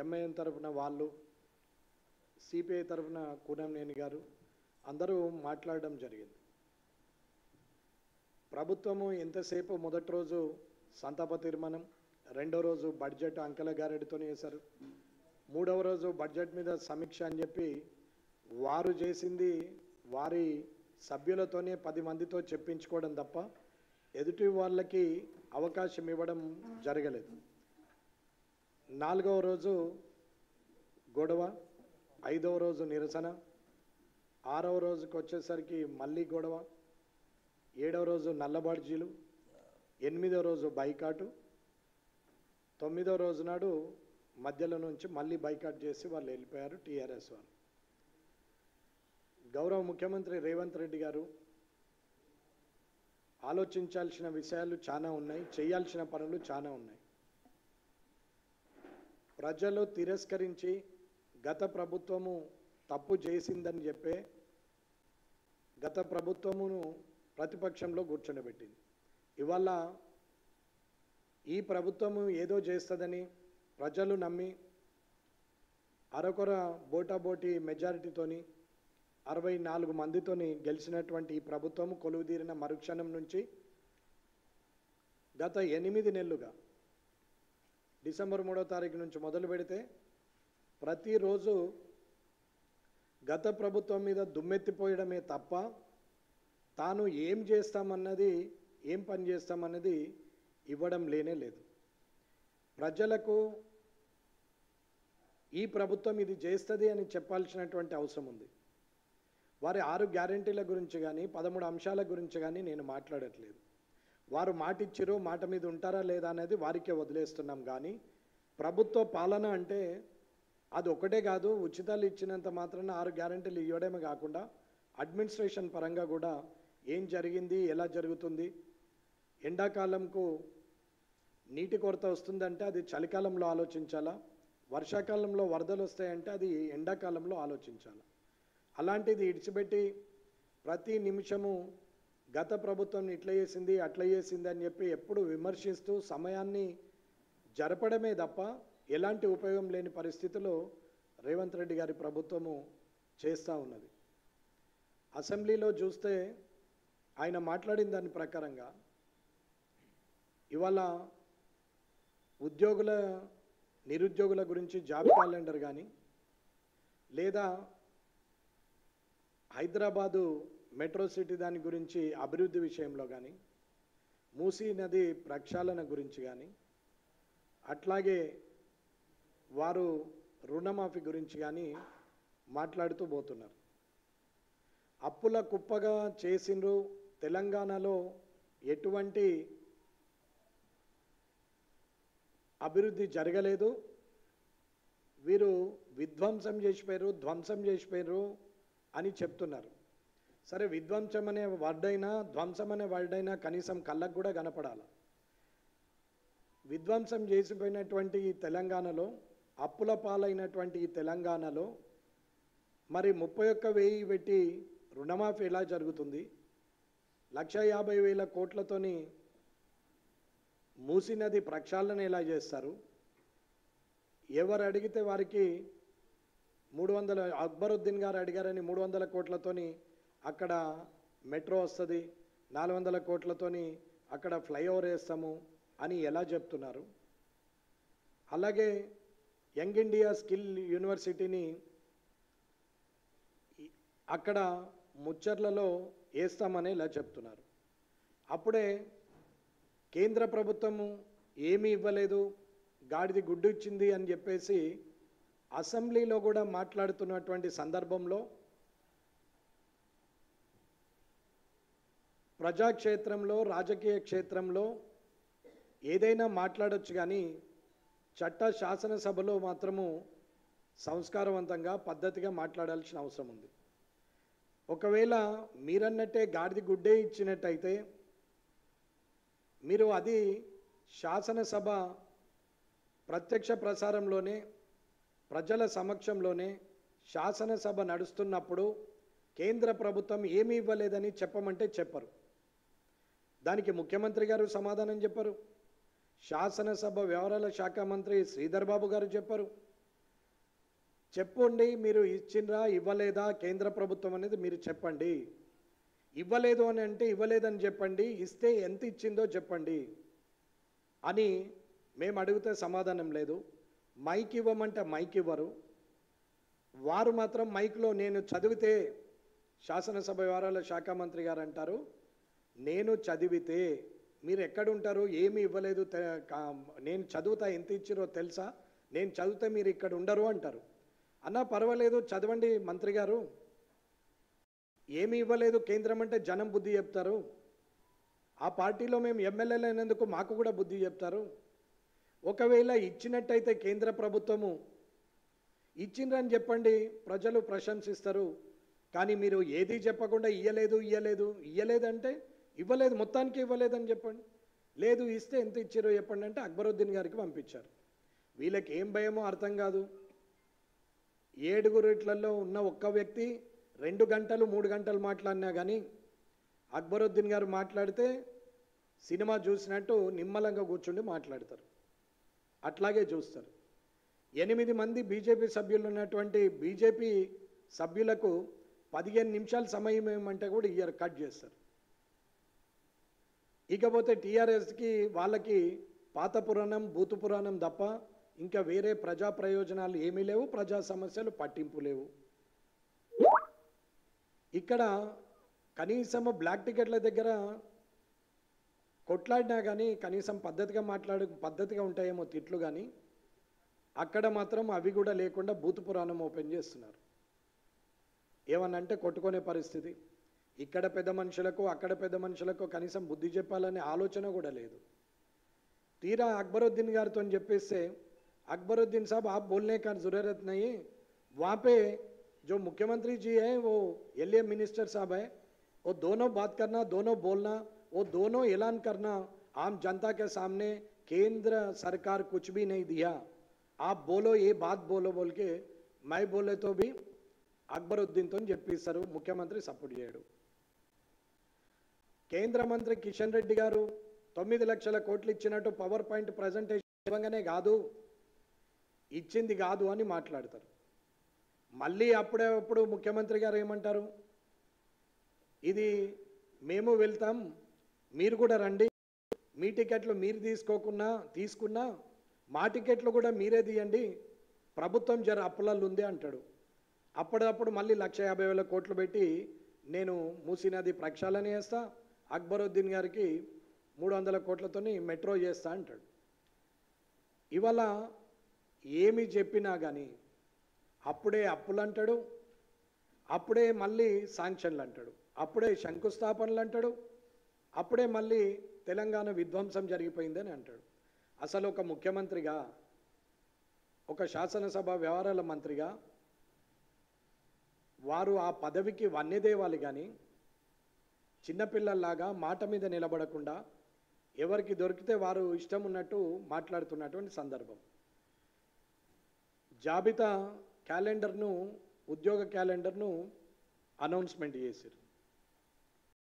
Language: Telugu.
ఎంఐఎం తరఫున వాళ్ళు, సిపిఐ తరఫున కూనంనేని గారు అందరూ మాట్లాడడం జరిగింది. ప్రభుత్వము ఎంతసేపు మొదటి రోజు సంతాప తీర్మానం, రెండో రోజు బడ్జెట్ అంకెల గారెడితోనే చేశారు, మూడవ రోజు బడ్జెట్ మీద సమీక్ష అని చెప్పి వారు చేసింది వారి సభ్యులతోనే 10 మందితో చెప్పించుకోవడం తప్ప ఎదుటి వాళ్ళకి అవకాశం ఇవ్వడం జరగలేదు. 4వ రోజు గొడవ, 5వ రోజు నిరసన, 6వ రోజుకి వచ్చేసరికి మళ్ళీ గొడవ, 7వ రోజు నల్లబాడ్జీలు, 8వ రోజు బైకాటు, 9వ రోజు నాడు మధ్యలో నుంచి మళ్ళీ బైకాట్ చేసి వాళ్ళు వెళ్ళిపోయారు టీఆర్ఎస్ వాళ్ళు. గౌరవ ముఖ్యమంత్రి రేవంత్ రెడ్డి గారు ఆలోచించాల్సిన విషయాలు చాలా ఉన్నాయి, చేయాల్సిన పనులు చాలా ఉన్నాయి. ప్రజలు తిరస్కరించి గత ప్రభుత్వము తప్పు చేసిందని చెప్పే గత ప్రభుత్వమును ప్రతిపక్షంలో కూర్చొనిపెట్టింది. ఇవాళ ఈ ప్రభుత్వము ఏదో చేస్తుందని ప్రజలు నమ్మి అరకొర బోటాబోటీ మెజారిటీతోని 64 మందితోని గెలిచినటువంటి ఈ ప్రభుత్వము కొలువుదీరిన మరుక్షణం నుంచి గత 8 నెలలుగా డిసెంబర్ 3వ తారీఖు నుంచి మొదలు పెడితే ప్రతిరోజు గత ప్రభుత్వం మీద దుమ్మెత్తిపోయడమే తప్ప తాను ఏం చేస్తామన్నది, ఏం పని చేస్తామన్నది ఇవ్వడం లేనే లేదు. ప్రజలకు ఈ ప్రభుత్వం ఇది చేస్తుంది అని చెప్పాల్సినటువంటి అవసరం ఉంది. వారి 6 గ్యారెంటీల గురించి కానీ 13 అంశాల గురించి కానీ నేను మాట్లాడట్లేదు. వారు మాట ఇచ్చిరో మాట మీద ఉంటారా లేదా అనేది వారికే వదిలేస్తున్నాం. కానీ ప్రభుత్వ పాలన అంటే అది ఒకటే కాదు, ఉచితాలు ఇచ్చినంత మాత్రాన 6 గ్యారెంటీలు ఇవ్వడమే కాకుండా అడ్మినిస్ట్రేషన్ పరంగా కూడా ఏం జరిగింది, ఎలా జరుగుతుంది, ఎండాకాలంకు నీటి కొరత వస్తుందంటే అది చలికాలంలో ఆలోచించాలా, వర్షాకాలంలో వరదలు వస్తాయంటే అది ఎండాకాలంలో ఆలోచించాలా. అలాంటిది ఇడిచిపెట్టి ప్రతి నిమిషము గత ప్రభుత్వం ఇట్లా చేసింది అట్లా చేసింది అని చెప్పి ఎప్పుడు విమర్శిస్తూ సమయాన్ని జరపడమే తప్ప ఎలాంటి ఉపయోగం లేని పరిస్థితిలో రేవంత్ రెడ్డి గారి ప్రభుత్వము చేస్తూ ఉన్నది. అసెంబ్లీలో చూస్తే ఆయన మాట్లాడిన దాని ప్రకారంగా ఇవాళ నిరుద్యోగుల గురించి జాబ్ క్యాలెండర్ కానీ లేదా హైదరాబాదు మెట్రో సిటీ దాని గురించి అభివృద్ధి విషయంలో కానీ, మూసీ నది ప్రక్షాళన గురించి కానీ, అట్లాగే వారు రుణమాఫీ గురించి కానీ మాట్లాడుతూ పోతున్నారు. అప్పుల కుప్పగా చేసిండ్రు, తెలంగాణలో ఎటువంటి అభివృద్ధి జరగలేదు, వీరు విధ్వంసం చేసిపోయారు, ధ్వంసం చేసిపోయారు అని చెప్తున్నారు. సరే, విధ్వంసం అనే వర్డైనా ధ్వంసం అనే వర్డైనా కనీసం కళ్ళకు కూడా కనపడాలి. విధ్వంసం చేసిపోయినటువంటి ఈ తెలంగాణలో, అప్పుల పాలైనటువంటి ఈ తెలంగాణలో మరి 31,000 పెట్టి రుణమాఫీ ఎలా జరుగుతుంది? 1,50,000 కోట్లతోని మూసీ నది ప్రక్షాళన ఎలా చేస్తారు? ఎవరు అడిగితే వారికి 300 అక్బరుద్దీన్ గారు అడిగారని 300 కోట్లతోని అక్కడ మెట్రో వస్తుంది, 400 కోట్లతోని అక్కడ ఫ్లైఓవర్ వేస్తాము అని ఎలా చెప్తున్నారు? అలాగే యంగ్ ఇండియా స్కిల్ యూనివర్సిటీని అక్కడ ముచ్చర్లలో వేస్తామని ఇలా చెప్తున్నారు. అప్పుడే కేంద్ర ప్రభుత్వము ఏమీ ఇవ్వలేదు, గాడిది గుడ్డు ఇచ్చింది అని చెప్పేసి అసెంబ్లీలో కూడా మాట్లాడుతున్నటువంటి సందర్భంలో ప్రజాక్షేత్రంలో, రాజకీయ క్షేత్రంలో ఏదైనా మాట్లాడొచ్చు, కానీ శాసనసభలో మాత్రము సంస్కారవంతంగా పద్ధతిగా మాట్లాడాల్సిన అవసరం ఉంది. ఒకవేళ మీరన్నట్టే గాడిది గుడ్డే ఇచ్చినట్టయితే మీరు అది శాసనసభ ప్రత్యక్ష ప్రసారంలోనే, ప్రజల సమక్షంలోనే శాసనసభ నడుస్తున్నప్పుడు కేంద్ర ప్రభుత్వం ఏమీ ఇవ్వలేదని చెప్పమంటే చెప్పరు. దానికి ముఖ్యమంత్రి గారు సమాధానం చెప్పరు, శాసనసభ వ్యవహారాల శాఖ మంత్రి శ్రీధర్ బాబు గారు చెప్పరు, చెప్పండి, మీరు ఇచ్చిండ్రా ఇవ్వలేదా కేంద్ర ప్రభుత్వం అనేది మీరు చెప్పండి. ఇవ్వలేదు అని అంటే ఇవ్వలేదని చెప్పండి, ఇస్తే ఎంత ఇచ్చిందో చెప్పండి అని మేము అడిగితే సమాధానం లేదు. మైక్ ఇవ్వమంటే మైక్ ఇవ్వరు. వారు మాత్రం మైక్లో నేను చదివితే, శాసనసభ వ్యవహారాల శాఖ మంత్రి గారు అంటారు, నేను చదివితే మీరు ఎక్కడుంటారు, ఏమి ఇవ్వలేదు, నేను చదువుతా ఎంత ఇచ్చిరో తెలుసా, నేను చదివితే మీరు ఇక్కడ ఉండరు అంటారు. అన్నా పర్వాలేదు చదవండి మంత్రి గారు, ఏమి ఇవ్వలేదు కేంద్రం అంటే జనం బుద్ధి చెప్తారు. ఆ పార్టీలో మేము ఎమ్మెల్యేలు అయినందుకు మాకు కూడా బుద్ధి చెప్తారు. ఒకవేళ ఇచ్చినట్టయితే కేంద్ర ప్రభుత్వము ఇచ్చిండ్రని చెప్పండి, ప్రజలు ప్రశంసిస్తారు. కానీ మీరు ఏది చెప్పకుండా ఇయ్యలేదంటే ఇవ్వలేదు, మొత్తానికి ఇవ్వలేదని చెప్పండి. లేదు ఇస్తే ఎంత ఇచ్చారో చెప్పండి అంటే అక్బరుద్దీన్ గారికి పంపించారు. వీళ్ళకి ఏం భయమో అర్థం కాదు. 7 ఉన్న ఒక్క వ్యక్తి 2 గంటలు 3 గంటలు మాట్లాడినా కానీ అక్బరుద్దీన్ గారు మాట్లాడితే సినిమా చూసినట్టు నిమ్మలంగా కూర్చుండి మాట్లాడతారు. అట్లాగే చూస్తారు. 8 మంది బీజేపీ సభ్యులు ఉన్నటువంటి బీజేపీ సభ్యులకు 15 నిమిషాల సమయం ఏమంటే కూడా ఇయర్ కట్ చేస్తారు. ఇకపోతే టీఆర్ఎస్కి వాళ్ళకి పాత పురాణం భూత పురాణం తప్ప ఇంకా వేరే ప్రజా ప్రయోజనాలు ఏమీ లేవు, ప్రజా సమస్యలు పట్టింపు లేవు. ఇక్కడ కనీసం బ్లాక్ టికెట్ల దగ్గర కొట్లాడినా కానీ కనీసం పద్ధతిగా ఉంటాయేమో తిట్లు, కానీ అక్కడ మాత్రం అవి కూడా లేకుండా భూత పురాణం ఓపెన్ చేస్తున్నారు. ఏమన్నంటే కొట్టుకునే పరిస్థితి. ఇక్కడ పెద్ద మనుషులకు అక్కడ పెద్ద మనుషులకు కనీసం బుద్ధి చెప్పాలనే ఆలోచన కూడా లేదు. తీరా అక్బరుద్దీన్ గారితో చెప్పేస్తే, अकबरुद्दीन साहब आप बोलने का ज़रूरत नहीं है, वहाँ पे जो मुख्यमंत्री जी हैं वो एलए मिनिस्टर साहब है, वो दोनों बात करना, दोनों बोलना, वो दोनों ऐलान करना आम जनता के सामने, केंद्र सरकार कुछ भी नहीं दिया, आप बोलो ये बात बोलो बोल के मैं बोले तो भी అక్బరుద్దీన్ తో చెప్పిస్తారు. ముఖ్యమంత్రి సపోర్ట్ చేయడు. కేంద్ర మంత్రి కిషన్ రెడ్డి గారు 9 లక్షల కోట్లు ఇచ్చినట్టు పవర్ పాయింట్ ప్రెజెంటేషన్ ఇవ్వగానే కాదు, ఇచ్చింది కాదు అని మాట్లాడతారు. మళ్ళీ అప్పుడు ముఖ్యమంత్రి గారు ఏమంటారు, ఇది మేము వెళ్తాం, మీరు కూడా రండి, మీ టికెట్లు మీరు తీసుకున్నా మా టికెట్లు కూడా మీరే తీయండి, ప్రభుత్వం జర అప్పులలో ఉంది అంటాడు. అప్పుడప్పుడు మళ్ళీ 150,000 కోట్లు పెట్టి నేను మూసీ నది ప్రక్షాళన చేస్తా, అక్బరుద్దీన్ గారికి 300 కోట్లతోని మెట్రో చేస్తా అంటాడు. ఇవాళ ఏమి చెప్పినా కానీ అప్పుడే అప్పులు అంటాడు, అప్పుడే మళ్ళీ శాంక్షన్లు అంటాడు, అప్పుడే శంకుస్థాపనలు అంటాడు, అప్పుడే మళ్ళీ తెలంగాణ విధ్వంసం జరిగిపోయిందని అంటాడు. అసలు ఒక ముఖ్యమంత్రిగా, ఒక శాసనసభ వ్యవహారాల మంత్రిగా వారు ఆ పదవికి వన్నెదేవాలి కానీ చిన్నపిల్లల్లాగా మాట మీద నిలబడకుండా ఎవరికి దొరికితే వారు ఇష్టం ఉన్నట్టు మాట్లాడుతున్నటువంటి సందర్భం. జాబితా క్యాలెండర్ను, ఉద్యోగ క్యాలెండర్ను అనౌన్స్మెంట్ చేశారు.